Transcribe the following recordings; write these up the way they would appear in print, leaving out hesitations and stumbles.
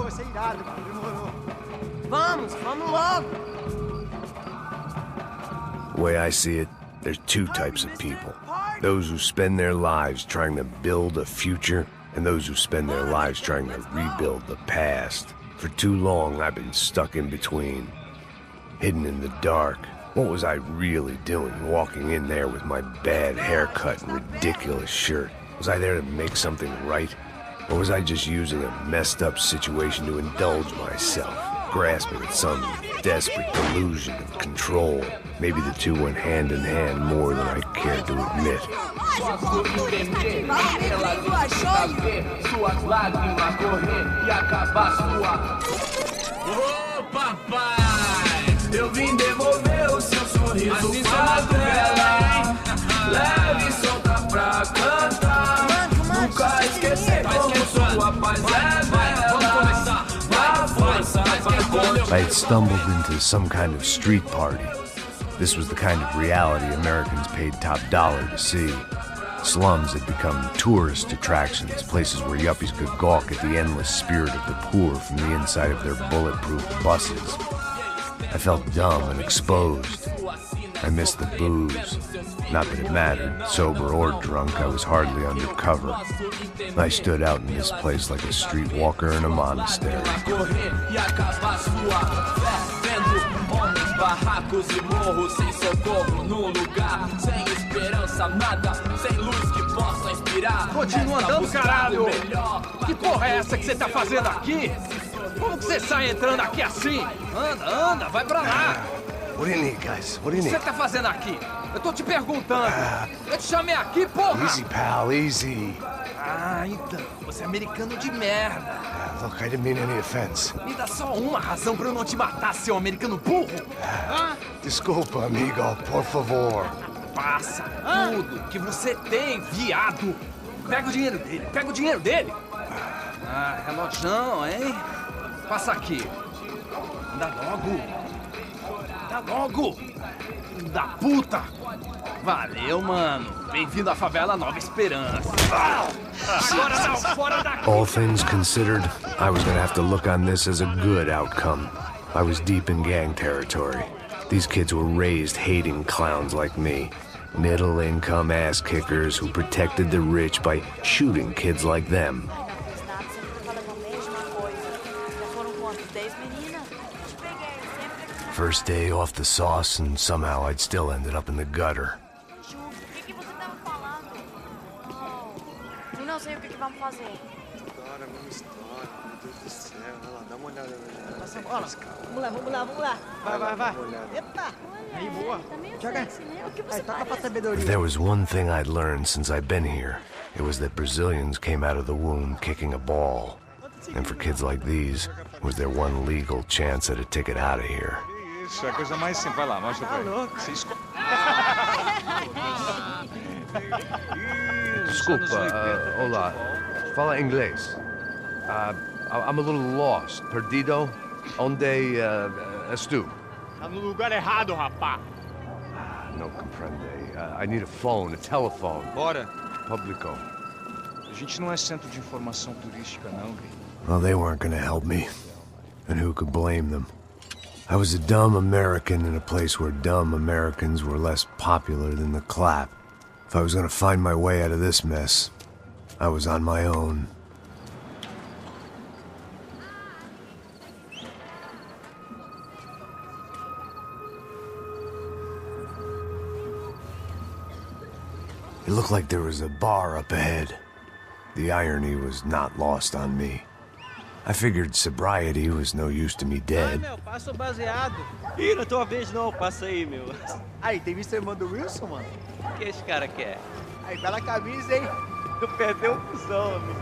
vai ser irado, demorou. Vamos logo! The way I see it, there's two types of people. Those who spend their lives trying to build a future, and those who spend their lives trying to rebuild the past. For too long, I've been stuck in between. Hidden in the dark. What was I really doing, walking in there with my bad haircut and ridiculous shirt? Was I there to make something right? Or was I just using a messed up situation to indulge myself, grasping at some desperate delusion of control? Maybe the two went hand in hand more than I cared to admit. Ô papai, eu vim devolver o seu sorriso pra tela. Leve e solta pra cantar. Nunca esquecer como sua paz é bela. Dá força pra continuar. I had stumbled into some kind of street party. This was the kind of reality Americans paid top dollar to see. Slums had become tourist attractions, places where yuppies could gawk at the endless spirit of the poor from the inside of their bulletproof buses. I felt dumb and exposed. I missed the booze. Not that it mattered. Sober or drunk, I was hardly undercover. I stood out in this place like a streetwalker in a monastery. Barracos e morros sem socorro num lugar sem esperança, nada, sem luz que possa inspirar. Continua andando, caralho! Que porra é essa que você tá fazendo aqui? Como que você sai entrando aqui assim? Anda, vai pra lá! What do you need, guys? What do you O que need? você tá fazendo aqui? Eu tô te perguntando. Eu te chamei aqui, porra! Easy, pal, easy. Ah, então, você é americano de merda. Look, I didn't mean any offense. Me dá só uma razão pra eu não te matar, seu americano burro. Desculpa, amigo, por favor. Passa tudo que você tem, viado. Pega o dinheiro dele, Ah, relojão, hein? Passa aqui. Dá logo. Da puta. Valeu, mano. Bem-vindo à favela Nova Esperança. Agora não, fora daqui. All things considered, I was gonna have to look on this as a good outcome. I was deep in gang territory. These kids were raised hating clowns like me. Middle-income ass-kickers who protected the rich by shooting kids like them. First day off the sauce, and somehow I'd still ended up in the gutter. Não sei o que vamos fazer. História, mesma história, meu Deus do céu. Olha lá, dá uma olhada. Vamos lá. Vai. Epa! Aí, boa. Joga. O que você parece? If there was one thing I'd learned since I'd been here, it was that Brazilians came out of the womb kicking a ball. And for kids like these, it was their one legal chance at a ticket out of here. Isso, é a coisa mais simples. Vai lá, mostra pra ele. Você Desculpa, olá. Fala inglês. I'm a little lost. Perdido? Onde estou? Tá no lugar errado, rapá. Não compreende. I need a phone, a telephone. Bora. Publico. A gente não é centro de informação turística, não. Well, they weren't gonna help me. And who could blame them? I was a dumb American in a place where dumb Americans were less popular than the clap. If I was gonna find my way out of this mess, I was on my own. It looked like there was a bar up ahead. The irony was not lost on me. I figured sobriety was no use to me dead. Meu, passa o baseado. Ih, não é tua vez não, passa aí, meu. Aí, tem visto a irmã do Wilson, mano? O que esse cara quer? Aí, bela camisa, hein? Tu perdeu o cuzão, amigo.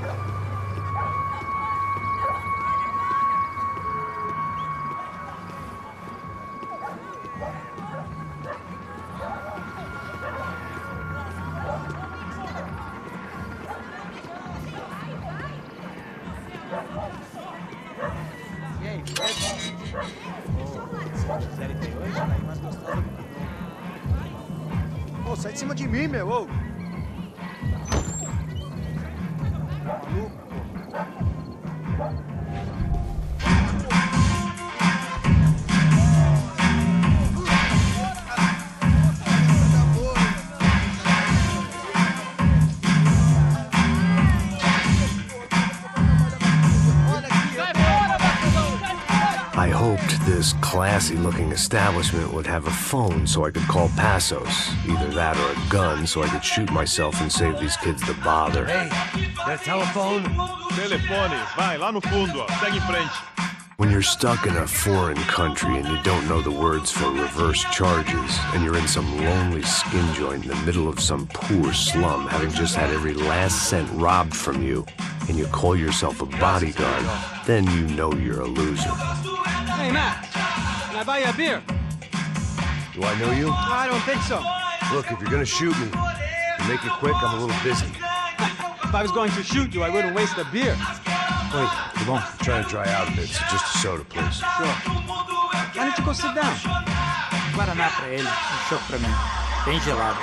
E aí, Fred? Ô, série tem hoje? Tá mais gostosa do que... Ô, sai de cima de mim, meu, ô! Maluco, pô. hoped this classy-looking establishment would have a phone so I could call Passos. Either that or a gun so I could shoot myself and save these kids the bother. Hey, that telephone? Telefone, vai, lá no fundo, ó. Segue em frente. When you're stuck in a foreign country and you don't know the words for reverse charges, and you're in some lonely skin joint in the middle of some poor slum, having just had every last cent robbed from you, and you call yourself a bodyguard, then you know you're a loser. Hey, Matt, can I buy you a beer? Do I know you? I don't think so. Look, if you're gonna shoot me, make it quick, I'm a little busy. If I was going to shoot you, I wouldn't waste a beer. Wait, come on. I'm trying to dry out a bit, so just a soda, please. Sure. Why don't you go sit down? Guaraná pra ele, chopp pra mim. Bem gelado.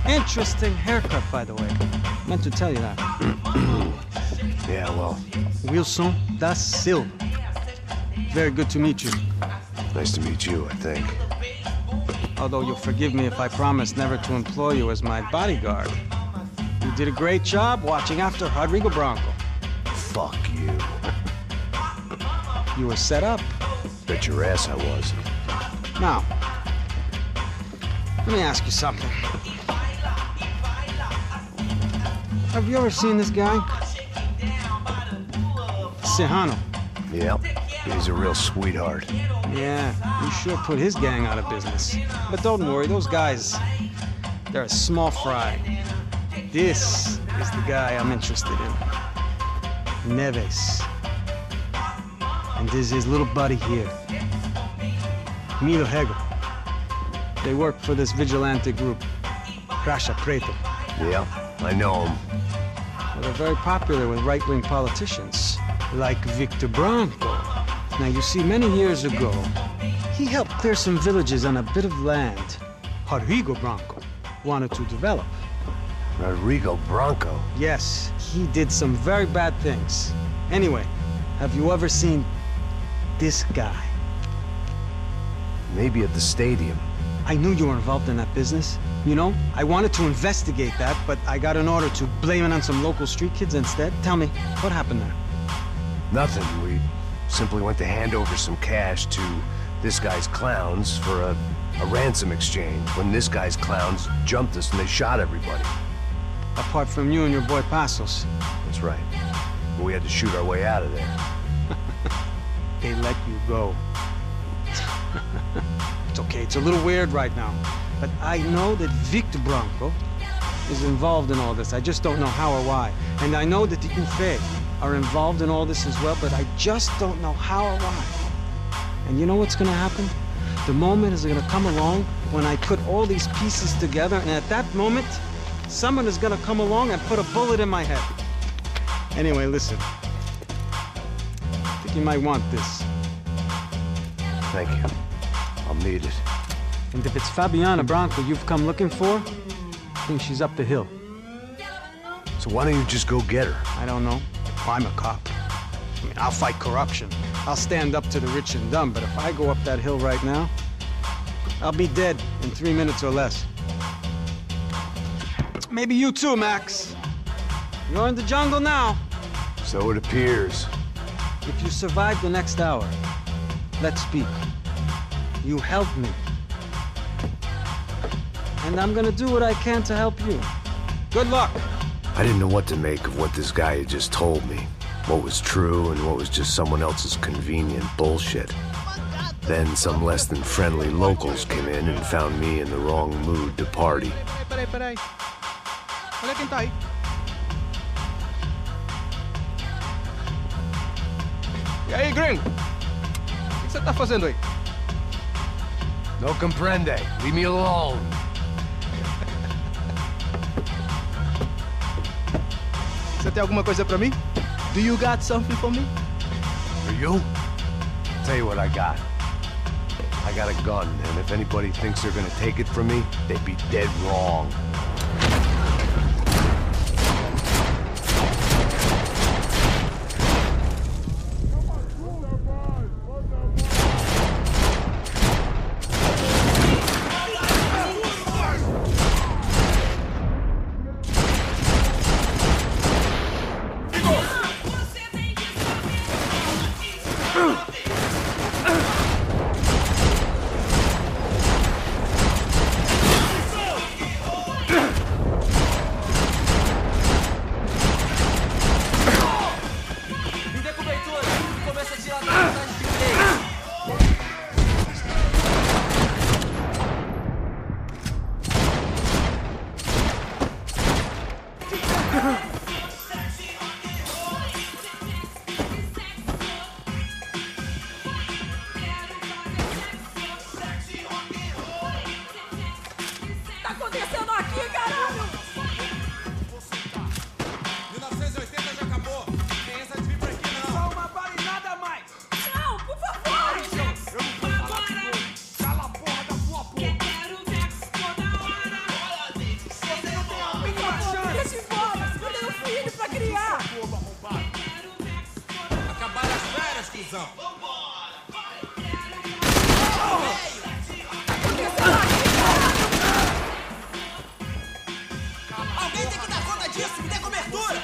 Interesting haircut, by the way. Meant to tell you that. Yeah, well, Wilson da Silva. Very good to meet you. nice to meet you, I think. Although you'll forgive me if I promise never to employ you as my bodyguard. You did a great job watching after Rodrigo Branco. Fuck you. You were set up. Bet your ass I was. Now, let me ask you something. Have you ever seen this guy? Serrano. Yep, he's a real sweetheart. Yeah, you sure put his gang out of business. But don't worry, those guys, they're a small fry. This is the guy I'm interested in. Neves. And this is his little buddy here. Milo Hegel. They work for this vigilante group, Crasha Preto. Yep, I know him. Well, they're very popular with right-wing politicians, like Victor Branco. Now, you see, many years ago, he helped clear some villages on a bit of land Rodrigo Branco wanted to develop. Rodrigo Branco? Yes, he did some very bad things. Anyway, have you ever seen this guy? Maybe at the stadium. I knew you were involved in that business. You know, I wanted to investigate that, but I got an order to blame it on some local street kids instead. Tell me, what happened there? Nothing. We simply went to hand over some cash to this guy's clowns for a ransom exchange when this guy's clowns jumped us and they shot everybody. Apart from you and your boy Passos. That's right. But we had to shoot our way out of there. They let you go. It's okay, it's a little weird right now. But I know that Victor Branco is involved in all this. I just don't know how or why. And I know that the UFE are involved in all this as well, but I just don't know how or why. And you know what's gonna happen? The moment is gonna come along when I put all these pieces together, and at that moment, someone is gonna come along and put a bullet in my head. Anyway, listen. I think you might want this. Thank you. I'll need it. And if it's Fabiana Branco you've come looking for, I think she's up the hill. So why don't you just go get her? I don't know. I'm a cop. I mean, I'll fight corruption. I'll stand up to the rich and dumb, but if I go up that hill right now, I'll be dead in 3 minutes or less. Maybe you too, Max. You're in the jungle now. So it appears. If you survive the next hour, let's speak. You helped me. And I'm gonna do what I can to help you. Good luck. I didn't know what to make of what this guy had just told me. What was true and what was just someone else's convenient bullshit. Then some less than friendly locals came in and found me in the wrong mood to party. Peraí. Olha quem tá aí. E aí, gringo? O que você tá fazendo aí? No comprende. Leave me alone. Você tem alguma coisa pra mim? Do you got something for me? For you? Tell you what I got. I got a gun, and if anybody thinks they're gonna take it from me, they'd be dead wrong. Alguém tem que dar conta disso, me dê cobertura!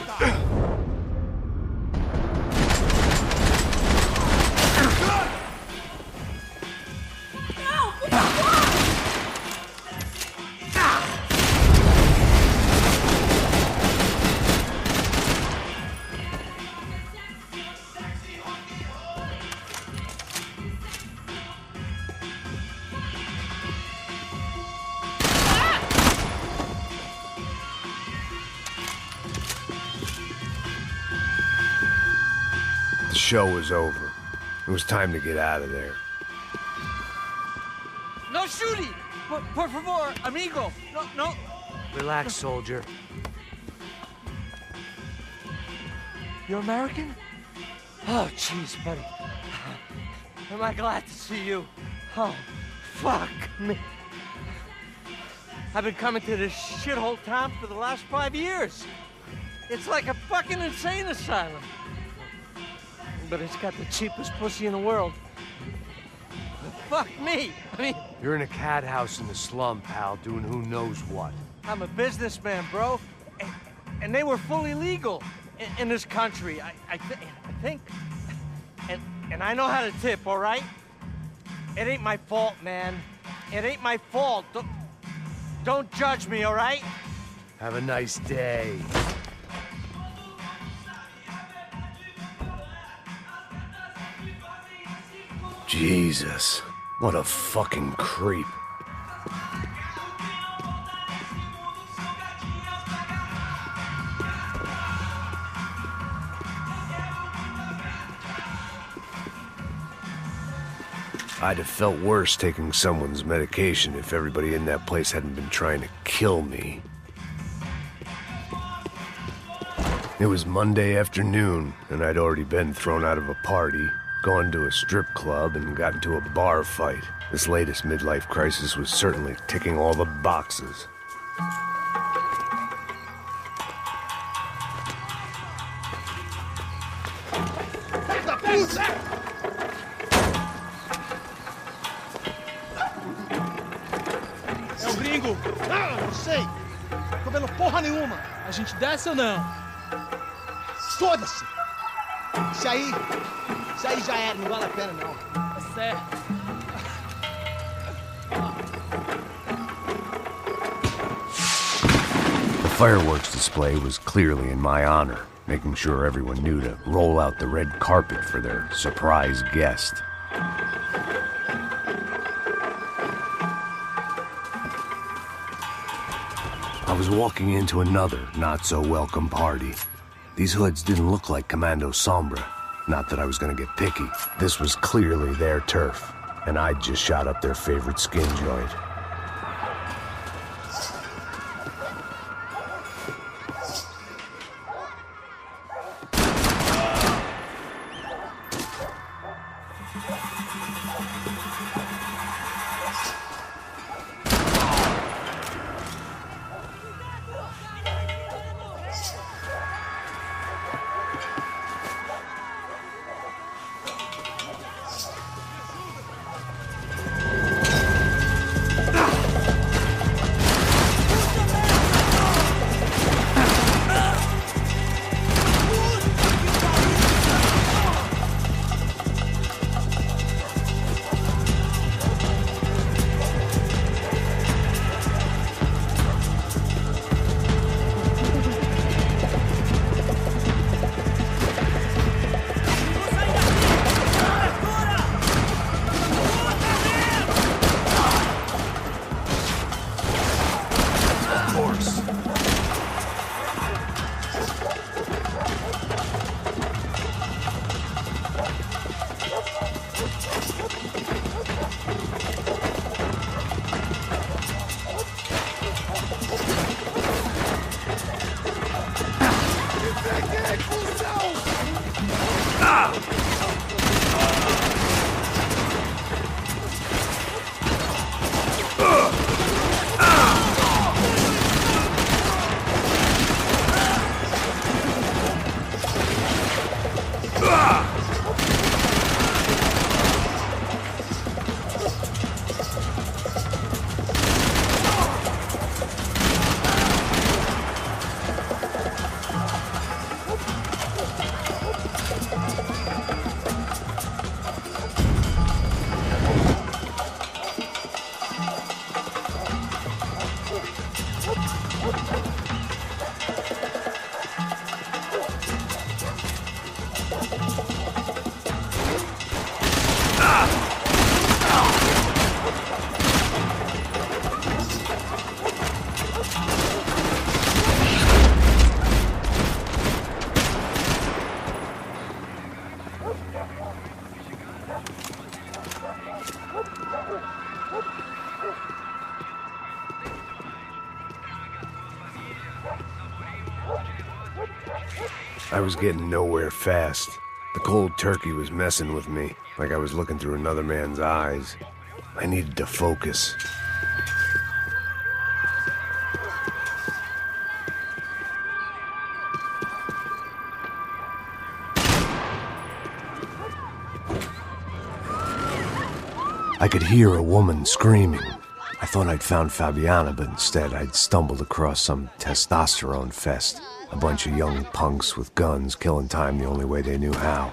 Não, por favor! The show was over. It was time to get out of there. No shooting! Por favor, amigo! No. Relax, soldier. You're American? Oh, jeez, buddy. Am I glad to see you? Oh, fuck me. I've been coming to this shithole town for the last 5 years. It's like a fucking insane asylum. But it's got the cheapest pussy in the world. Fuck me. I mean... You're in a cat house in the slum, pal, doing who knows what. I'm a businessman, bro. And they were fully legal in this country. I think... And I know how to tip, all right? It ain't my fault, man. It ain't my fault. Don't judge me, all right? Have a nice day. Jesus, what a fucking creep. I'd have felt worse taking someone's medication if everybody in that place hadn't been trying to kill me. It was Monday afternoon, and I'd already been thrown out of a party, gone to a strip club, and got into a bar fight. This latest midlife crisis was certainly ticking all the boxes. É o gringo! Ah, não sei! Tô vendo porra nenhuma! A gente desce ou não? Foda-se! Isso aí já era, não vale a pena não. Tá certo. The fireworks display was clearly in my honor, making sure everyone knew to roll out the red carpet for their surprise guest. I was walking into another not-so-welcome party. These hoods didn't look like Commando Sombra. Not that I was gonna get picky. This was clearly their turf, and I'd just shot up their favorite skin joint. I was getting nowhere fast. The cold turkey was messing with me, like I was looking through another man's eyes. I needed to focus. I could hear a woman screaming. I thought I'd found Fabiana, but instead I'd stumbled across some testosterone fest. A bunch of young punks with guns killing time the only way they knew how.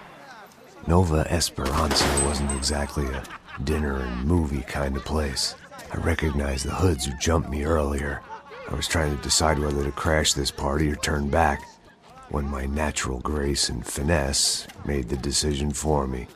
Nova Esperanza wasn't exactly a dinner and movie kind of place. I recognized the hoods who jumped me earlier. I was trying to decide whether to crash this party or turn back, when my natural grace and finesse made the decision for me.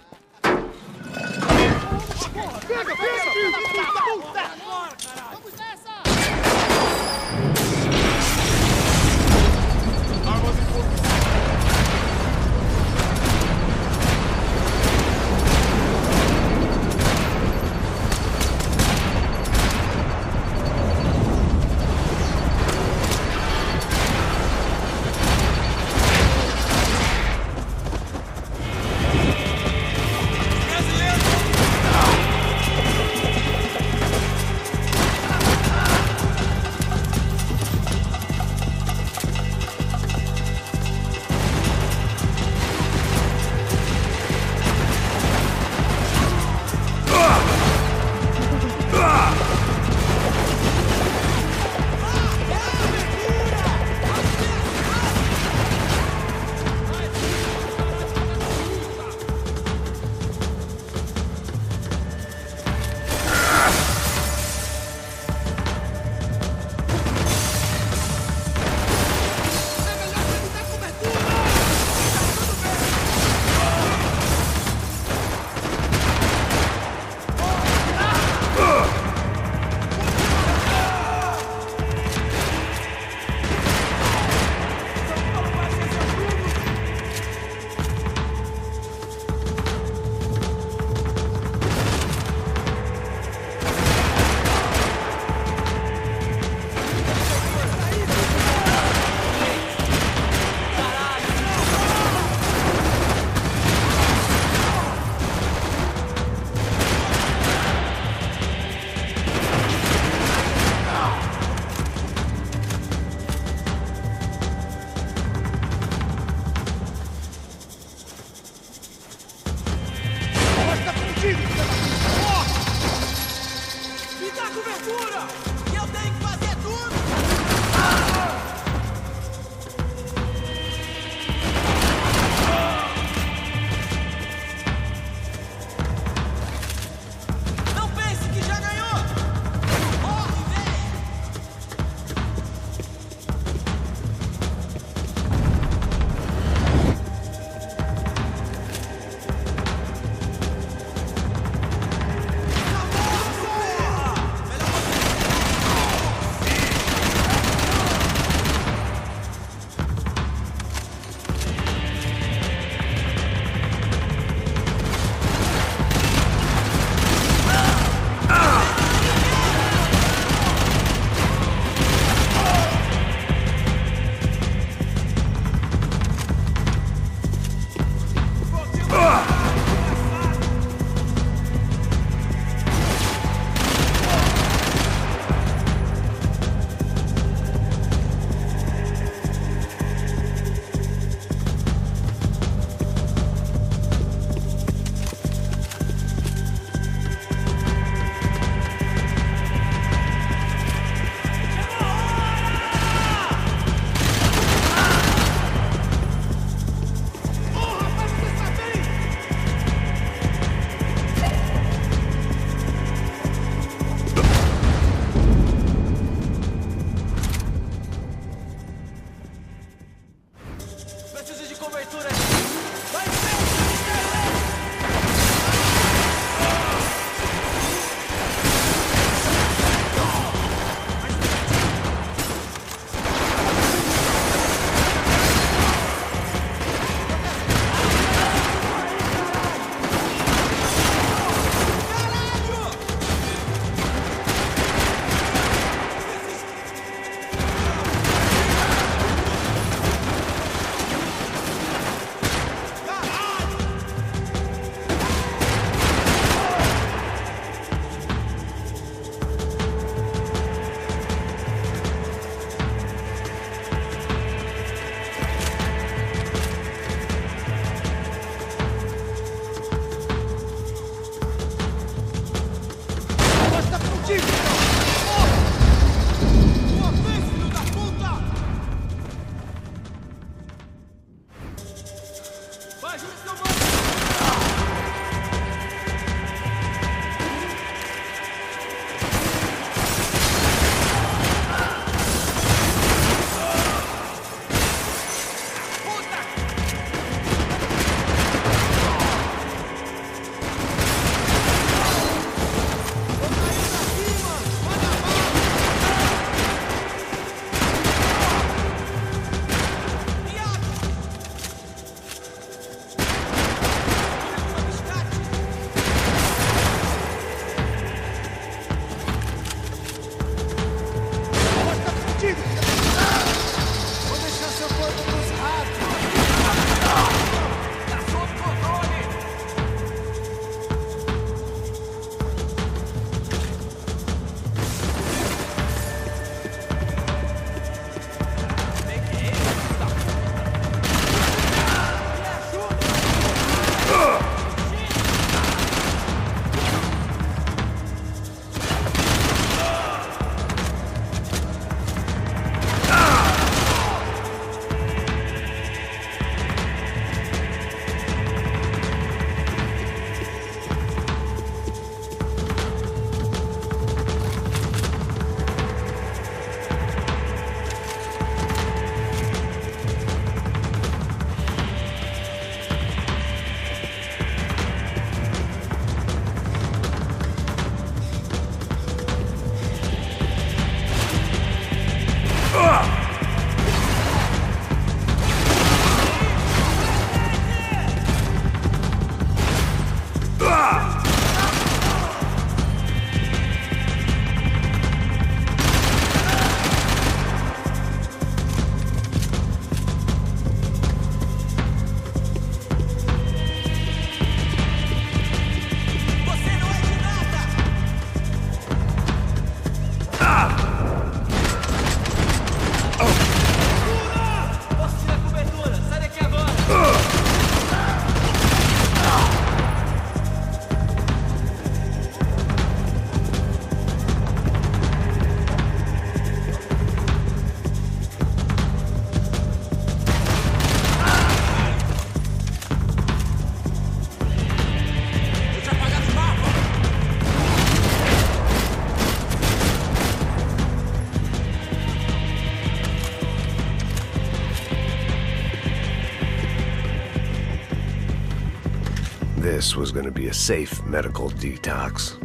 this was gonna be a safe medical detox.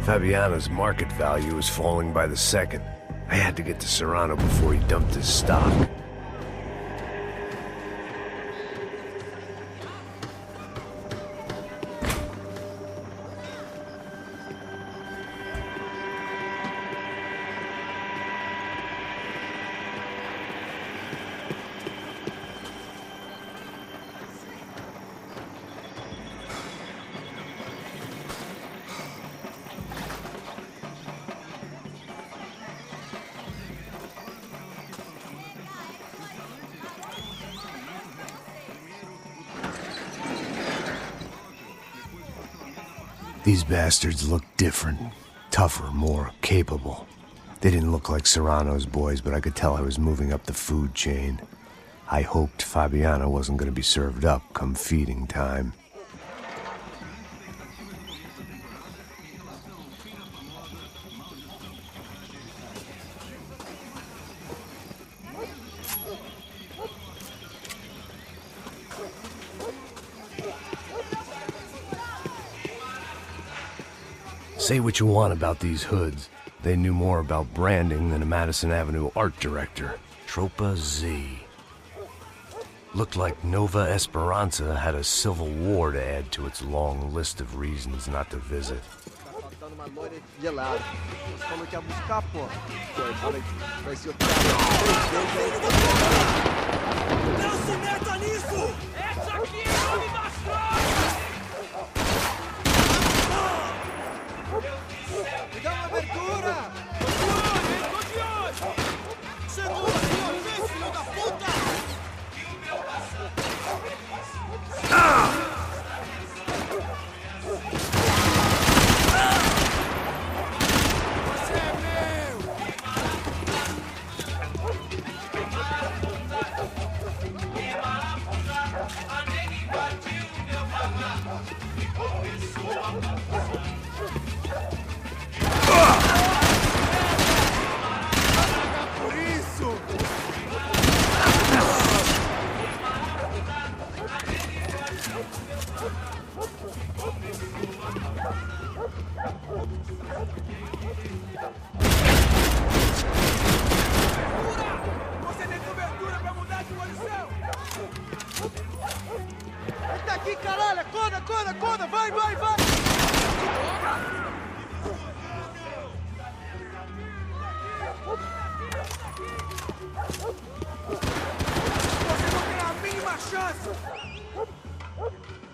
Fabiana's market value was falling by the second. I had to get to Serrano before he dumped his stock. These bastards looked different, tougher, more capable. They didn't look like Serrano's boys, but I could tell I was moving up the food chain. I hoped Fabiana wasn't going to be served up come feeding time. Say what you want about these hoods. They knew more about branding than a Madison Avenue art director. Tropa Z. Looked like Nova Esperanza had a civil war to add to its long list of reasons not to visit. Me dá uma abertura! Segura, filho da puta! Você é meu! Você tem cobertura pra mudar de posição? Ele tá aqui, caralho! Acorda, acorda, acorda! Vai, vai, vai! Você não tem a mínima chance!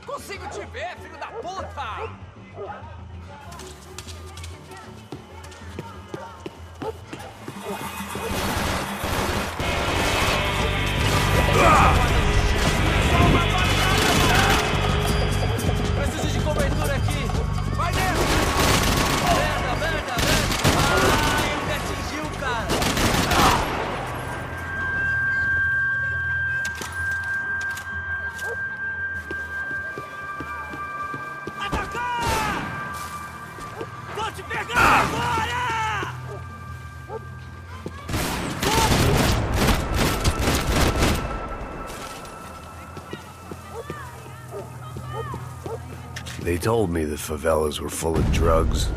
Consigo te ver, filho da puta! Preciso de cobertura aqui. Vai dentro. Merda, merda, merda. Ah, ele me atingiu, cara. Atacar! Vou te pegar agora! They told me the favelas were full of drugs.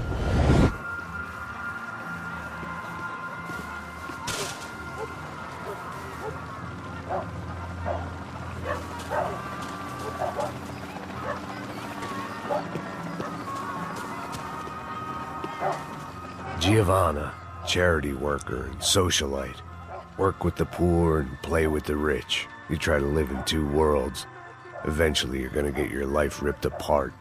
Giovanna, charity worker and socialite. Work with the poor and play with the rich. You try to live in two worlds. Eventually you're gonna get your life ripped apart.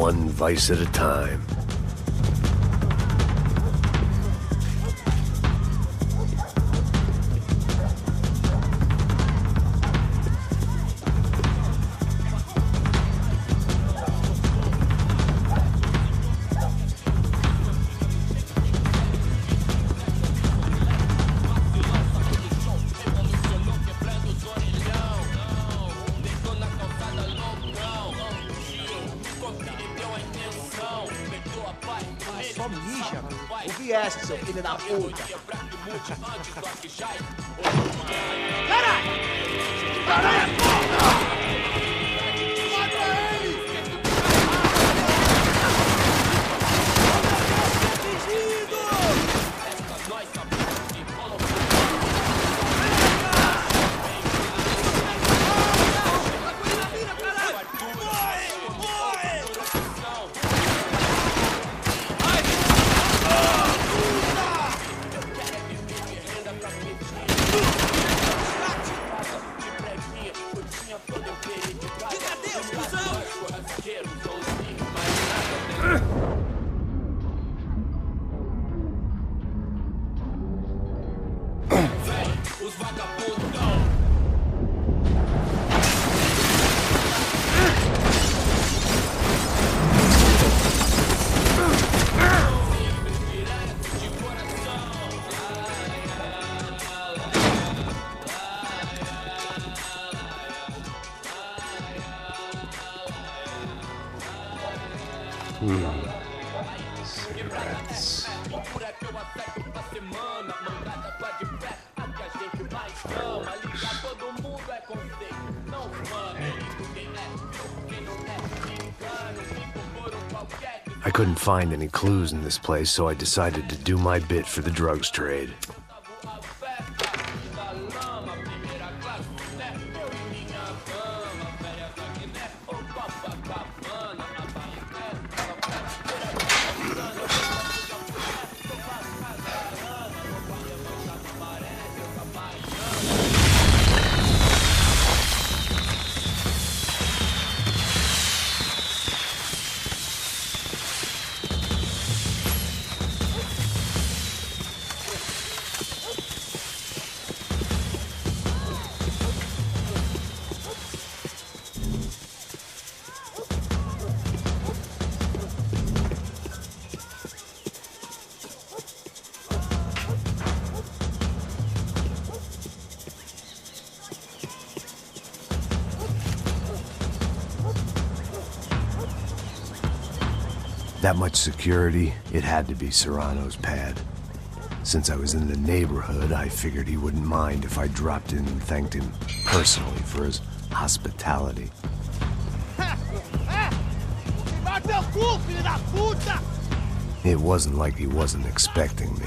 one vice at a time. Só mija, mano. Ouvi essa, seu filho da puta. Caralho! Caralho, porra! Cigarettes. I couldn't find any clues in this place, so I decided to do my bit for the drugs trade. That much security, it had to be Serrano's pad. Since I was in the neighborhood, I figured he wouldn't mind if I dropped in and thanked him personally for his hospitality. It wasn't like he wasn't expecting me.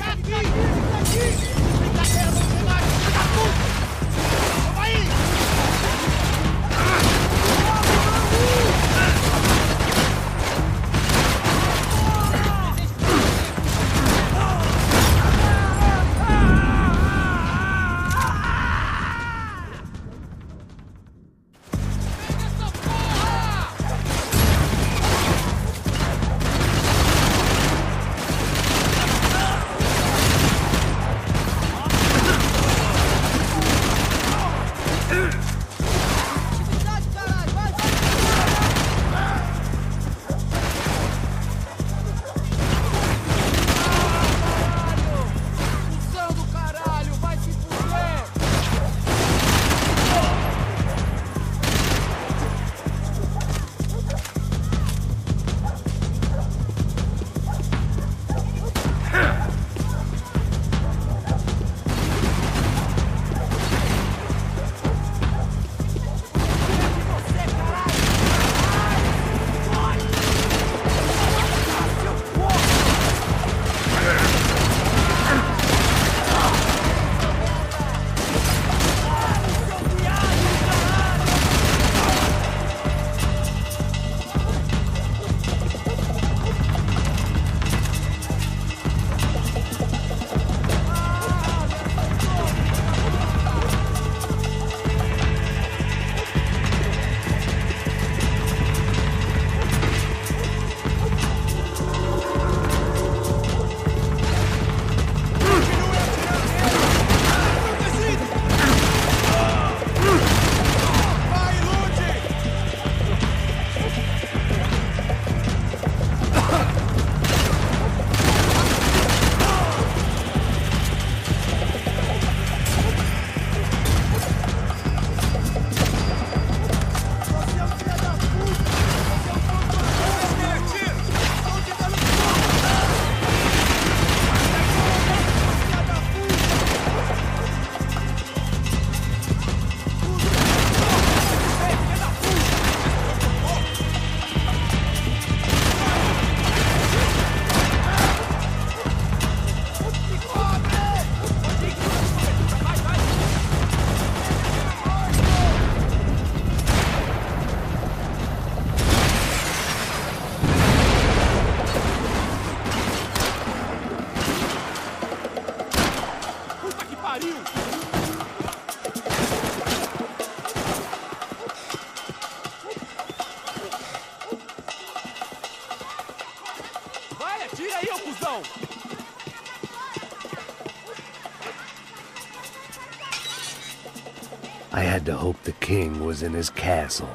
had to hope the king was in his castle.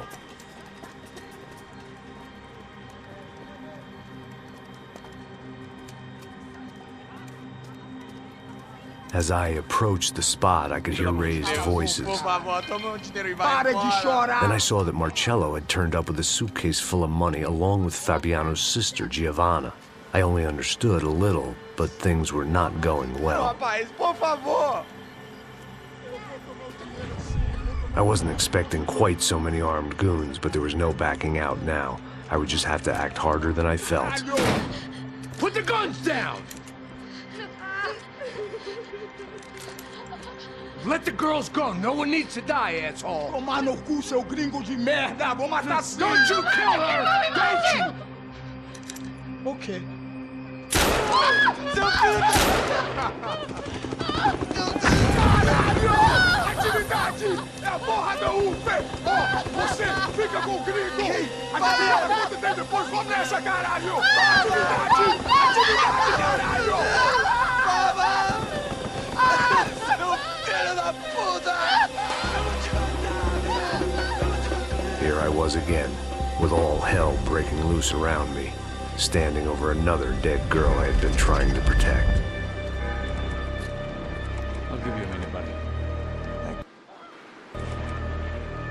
As I approached the spot, I could hear raised voices. Then I saw that Marcello had turned up with a suitcase full of money along with Fabiano's sister, Giovanna. I only understood a little, but things were not going well. I wasn't expecting quite so many armed goons, but there was no backing out now. I would just have to act harder than I felt. Put the guns down! Let the girls go. No one needs to die, asshole. Tomar no cu, seu gringo de merda. Vou matar sim. Don't you kill her! Don't you! Okay. Caralho! Atividade! É a porra da UF! Ó, você fica com o gringo! Atividade, conta dele depois, vamos nessa, caralho! Atividade! Atividade, caralho! Here I was again, with all hell breaking loose around me, standing over another dead girl I had been trying to protect. I'll give you a minute, buddy.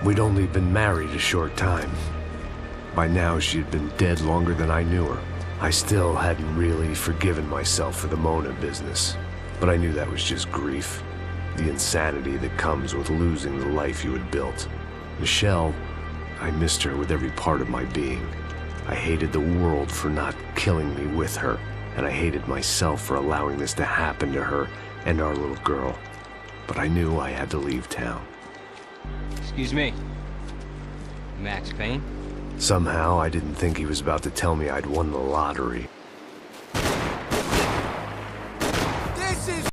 We'd only been married a short time. By now, she had been dead longer than I knew her. I still hadn't really forgiven myself for the Mona business, but I knew that was just grief. The insanity that comes with losing the life you had built. Michelle, I missed her with every part of my being. I hated the world for not killing me with her, and I hated myself for allowing this to happen to her and our little girl. But I knew I had to leave town. Excuse me. Max Payne? Somehow, I didn't think he was about to tell me I'd won the lottery.